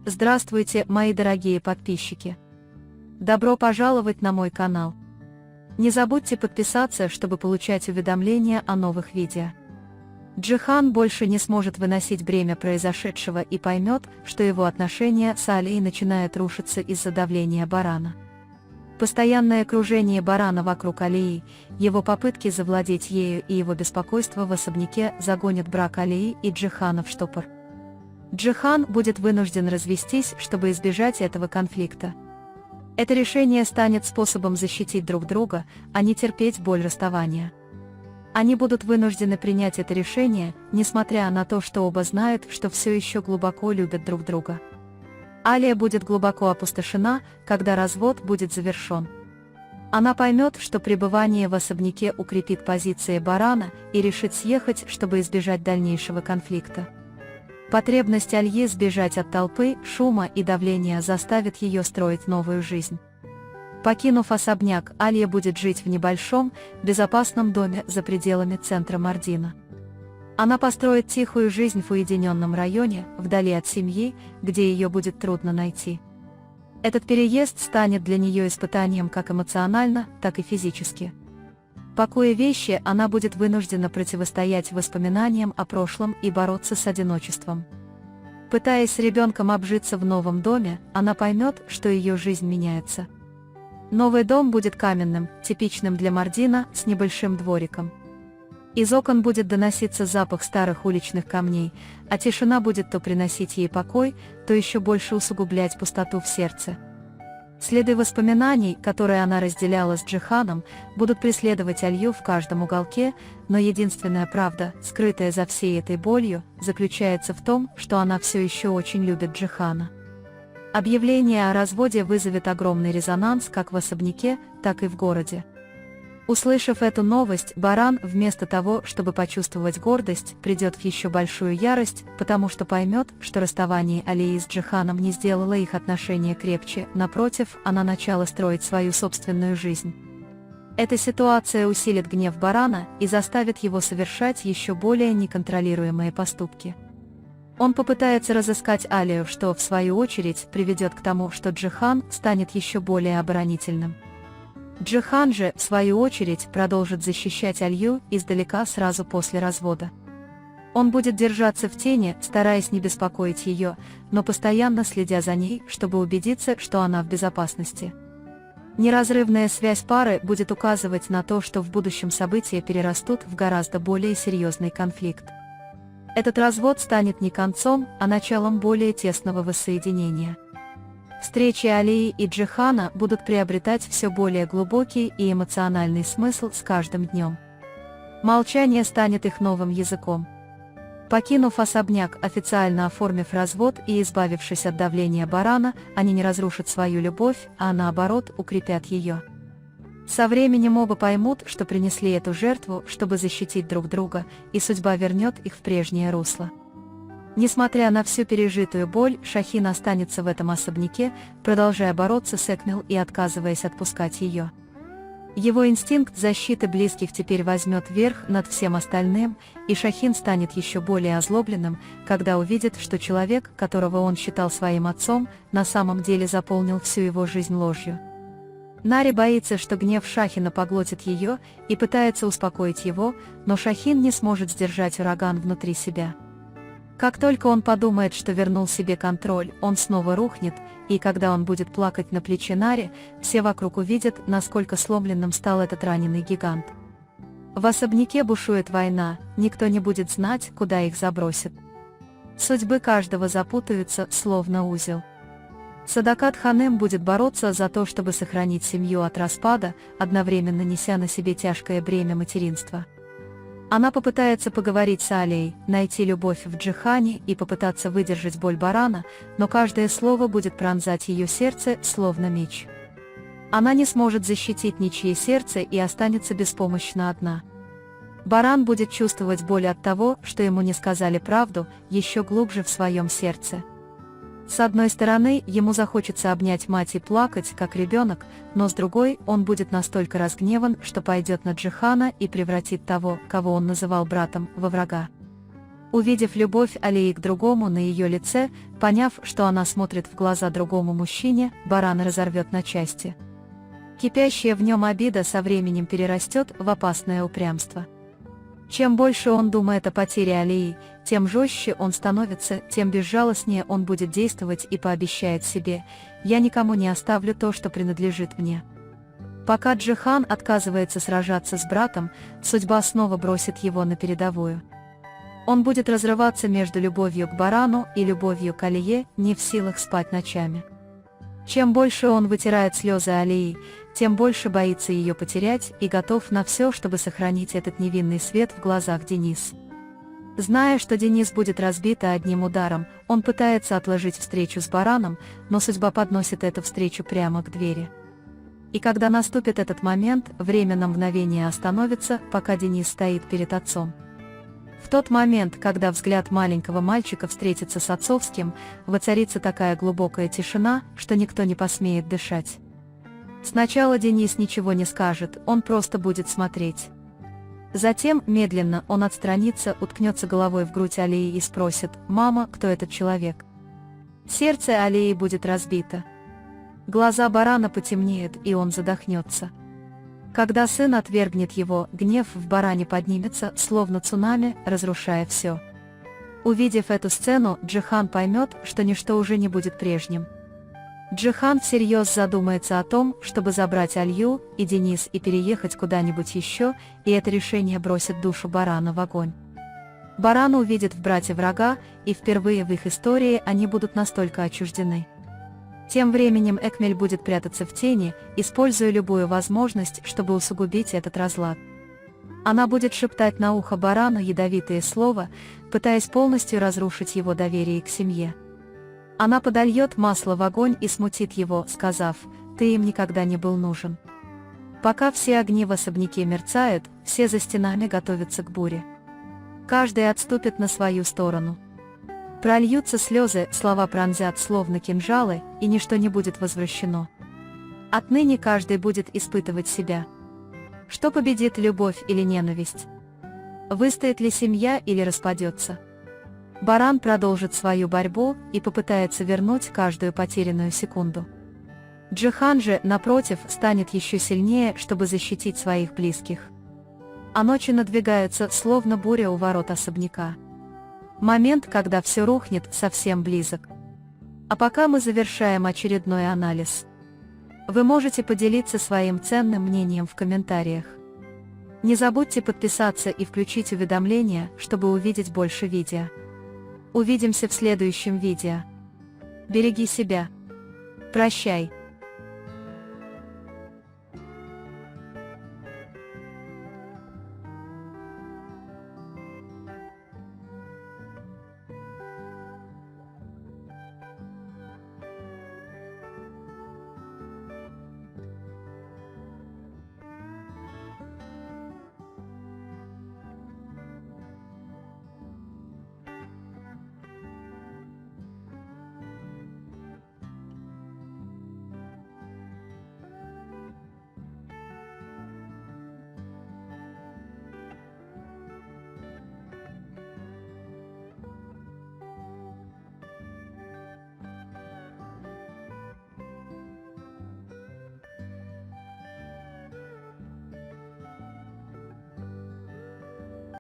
Здравствуйте, мои дорогие подписчики! Добро пожаловать на мой канал. Не забудьте подписаться, чтобы получать уведомления о новых видео. Джихан больше не сможет выносить бремя произошедшего и поймет, что его отношения с Алией начинают рушиться из-за давления Барана. Постоянное кружение Барана вокруг Алии, его попытки завладеть ею и его беспокойство в особняке загонят брак Алии и Джихана в штопор. Джихан будет вынужден развестись, чтобы избежать этого конфликта. Это решение станет способом защитить друг друга, а не терпеть боль расставания. Они будут вынуждены принять это решение, несмотря на то, что оба знают, что все еще глубоко любят друг друга. Алия будет глубоко опустошена, когда развод будет завершен. Она поймет, что пребывание в особняке укрепит позиции Барана и решит съехать, чтобы избежать дальнейшего конфликта. Потребность Алии сбежать от толпы, шума и давления заставит ее строить новую жизнь. Покинув особняк, Алия будет жить в небольшом, безопасном доме за пределами центра Мардина. Она построит тихую жизнь в уединенном районе, вдали от семьи, где ее будет трудно найти. Этот переезд станет для нее испытанием как эмоционально, так и физически. Пакуя вещи, она будет вынуждена противостоять воспоминаниям о прошлом и бороться с одиночеством. Пытаясь с ребенком обжиться в новом доме, она поймет, что ее жизнь меняется. Новый дом будет каменным, типичным для Мардина, с небольшим двориком. Из окон будет доноситься запах старых уличных камней, а тишина будет то приносить ей покой, то еще больше усугублять пустоту в сердце. Следы воспоминаний, которые она разделяла с Джиханом, будут преследовать Алью в каждом уголке, но единственная правда, скрытая за всей этой болью, заключается в том, что она все еще очень любит Джихана. Объявление о разводе вызовет огромный резонанс как в особняке, так и в городе. Услышав эту новость, Баран, вместо того, чтобы почувствовать гордость, придет в еще большую ярость, потому что поймет, что расставание Алии с Джиханом не сделало их отношения крепче, напротив, она начала строить свою собственную жизнь. Эта ситуация усилит гнев Барана и заставит его совершать еще более неконтролируемые поступки. Он попытается разыскать Алию, что, в свою очередь, приведет к тому, что Джихан станет еще более оборонительным. Джихан же, в свою очередь, продолжит защищать Алью издалека сразу после развода. Он будет держаться в тени, стараясь не беспокоить ее, но постоянно следя за ней, чтобы убедиться, что она в безопасности. Неразрывная связь пары будет указывать на то, что в будущем события перерастут в гораздо более серьезный конфликт. Этот развод станет не концом, а началом более тесного воссоединения. Встречи Алии и Джихана будут приобретать все более глубокий и эмоциональный смысл с каждым днем. Молчание станет их новым языком. Покинув особняк, официально оформив развод и избавившись от давления Барана, они не разрушат свою любовь, а наоборот укрепят ее. Со временем оба поймут, что принесли эту жертву, чтобы защитить друг друга, и судьба вернет их в прежнее русло. Несмотря на всю пережитую боль, Шахин останется в этом особняке, продолжая бороться с Экмел и отказываясь отпускать ее. Его инстинкт защиты близких теперь возьмет верх над всем остальным, и Шахин станет еще более озлобленным, когда увидит, что человек, которого он считал своим отцом, на самом деле заполнил всю его жизнь ложью. Нари боится, что гнев Шахина поглотит ее, и пытается успокоить его, но Шахин не сможет сдержать ураган внутри себя. Как только он подумает, что вернул себе контроль, он снова рухнет, и когда он будет плакать на плече Нари, все вокруг увидят, насколько сломленным стал этот раненый гигант. В особняке бушует война, никто не будет знать, куда их забросит. Судьбы каждого запутаются, словно узел. Садакат Ханым будет бороться за то, чтобы сохранить семью от распада, одновременно неся на себе тяжкое бремя материнства. Она попытается поговорить с Алией, найти любовь в Джихане и попытаться выдержать боль Барана, но каждое слово будет пронзать ее сердце, словно меч. Она не сможет защитить ничье сердце и останется беспомощна одна. Баран будет чувствовать боль от того, что ему не сказали правду, еще глубже в своем сердце. С одной стороны, ему захочется обнять мать и плакать, как ребенок, но с другой, он будет настолько разгневан, что пойдет на Джихана и превратит того, кого он называл братом, во врага. Увидев любовь Алии к другому на ее лице, поняв, что она смотрит в глаза другому мужчине, Баран разорвет на части. Кипящая в нем обида со временем перерастет в опасное упрямство. Чем больше он думает о потере Алии, тем жестче он становится, тем безжалостнее он будет действовать и пообещает себе: «Я никому не оставлю то, что принадлежит мне». Пока Джихан отказывается сражаться с братом, судьба снова бросит его на передовую. Он будет разрываться между любовью к Барану и любовью к Алие, не в силах спать ночами. Чем больше он вытирает слезы Алии, тем больше боится ее потерять и готов на все, чтобы сохранить этот невинный свет в глазах Денис. Зная, что Денис будет разбита одним ударом, он пытается отложить встречу с Бараном, но судьба подносит эту встречу прямо к двери. И когда наступит этот момент, время на мгновение остановится, пока Денис стоит перед отцом. В тот момент, когда взгляд маленького мальчика встретится с отцовским, воцарится такая глубокая тишина, что никто не посмеет дышать. Сначала Денис ничего не скажет, он просто будет смотреть. Затем, медленно, он отстранится, уткнется головой в грудь Алии и спросит: «Мама, кто этот человек?» Сердце Алии будет разбито. Глаза Барана потемнеют, и он задохнется. Когда сын отвергнет его, гнев в Баране поднимется, словно цунами, разрушая все. Увидев эту сцену, Джихан поймет, что ничто уже не будет прежним. Джихан всерьез задумается о том, чтобы забрать Алью и Денис и переехать куда-нибудь еще, и это решение бросит душу Барана в огонь. Баран увидит в брате врага, и впервые в их истории они будут настолько отчуждены. Тем временем Экмель будет прятаться в тени, используя любую возможность, чтобы усугубить этот разлад. Она будет шептать на ухо Барану ядовитые слова, пытаясь полностью разрушить его доверие к семье. Она подольет масло в огонь и смутит его, сказав: «Ты им никогда не был нужен». Пока все огни в особняке мерцают, все за стенами готовятся к буре. Каждый отступит на свою сторону. Прольются слезы, слова пронзят словно кинжалы, и ничто не будет возвращено. Отныне каждый будет испытывать себя. Что победит, любовь или ненависть? Выстоит ли семья или распадется? Баран продолжит свою борьбу и попытается вернуть каждую потерянную секунду. Джихан же, напротив, станет еще сильнее, чтобы защитить своих близких. А ночи надвигаются, словно буря у ворот особняка. Момент, когда все рухнет, совсем близок. А пока мы завершаем очередной анализ. Вы можете поделиться своим ценным мнением в комментариях. Не забудьте подписаться и включить уведомления, чтобы увидеть больше видео. Увидимся в следующем видео. Береги себя. Прощай.